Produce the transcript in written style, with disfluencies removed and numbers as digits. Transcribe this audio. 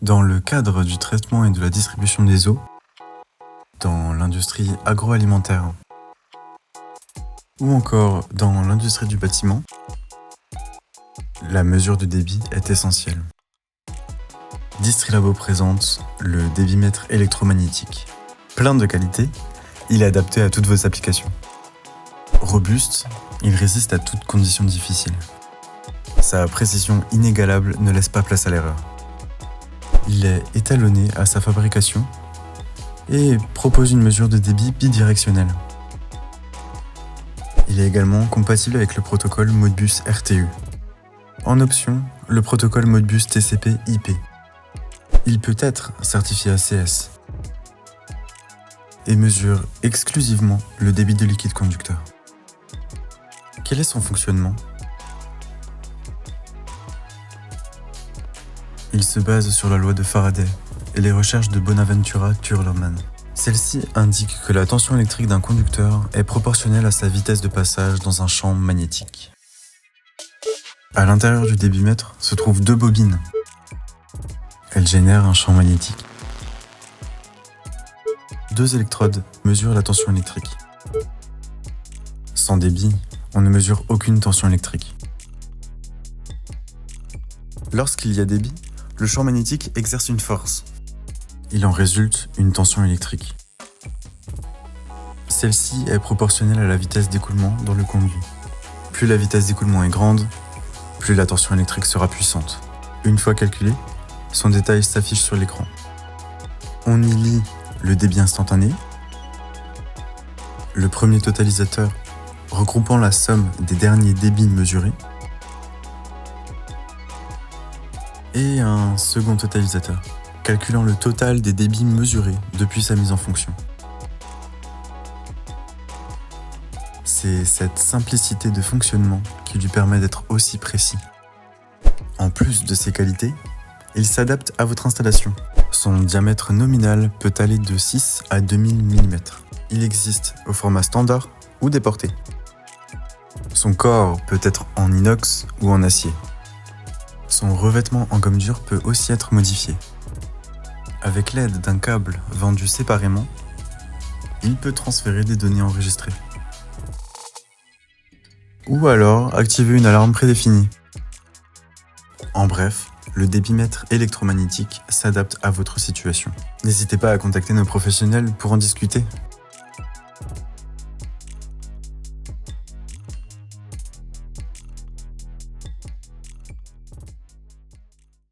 Dans le cadre du traitement et de la distribution des eaux, dans l'industrie agroalimentaire ou encore dans l'industrie du bâtiment, la mesure de débit est essentielle. Distrilabo présente le débitmètre électromagnétique. Plein de qualités, il est adapté à toutes vos applications. Robuste, il résiste à toutes conditions difficiles. Sa précision inégalable ne laisse pas place à l'erreur. Il est étalonné à sa fabrication et propose une mesure de débit bidirectionnelle. Il est également compatible avec le protocole Modbus RTU. En option, le protocole Modbus TCP/IP. Il peut être certifié ACS et mesure exclusivement le débit de liquide conducteur. Quel est son fonctionnement ? Il se base sur la loi de Faraday et les recherches de Bonaventura-Turlerman. Celle-ci indique que la tension électrique d'un conducteur est proportionnelle à sa vitesse de passage dans un champ magnétique. À l'intérieur du débitmètre se trouvent deux bobines. Elles génèrent un champ magnétique. Deux électrodes mesurent la tension électrique. Sans débit, on ne mesure aucune tension électrique. Lorsqu'il y a débit, le champ magnétique exerce une force. Il en résulte une tension électrique. Celle-ci est proportionnelle à la vitesse d'écoulement dans le conduit. Plus la vitesse d'écoulement est grande, plus la tension électrique sera puissante. Une fois calculé, son détail s'affiche sur l'écran. On y lit le débit instantané, le premier totalisateur regroupant la somme des derniers débits mesurés, et un second totalisateur, calculant le total des débits mesurés depuis sa mise en fonction. C'est cette simplicité de fonctionnement qui lui permet d'être aussi précis. En plus de ses qualités, il s'adapte à votre installation. Son diamètre nominal peut aller de 6 à 2000 mm. Il existe au format standard ou déporté. Son corps peut être en inox ou en acier. Son revêtement en gomme dure peut aussi être modifié. Avec l'aide d'un câble vendu séparément, il peut transférer des données enregistrées. Ou alors activer une alarme prédéfinie. En bref, le débitmètre électromagnétique s'adapte à votre situation. N'hésitez pas à contacter nos professionnels pour en discuter.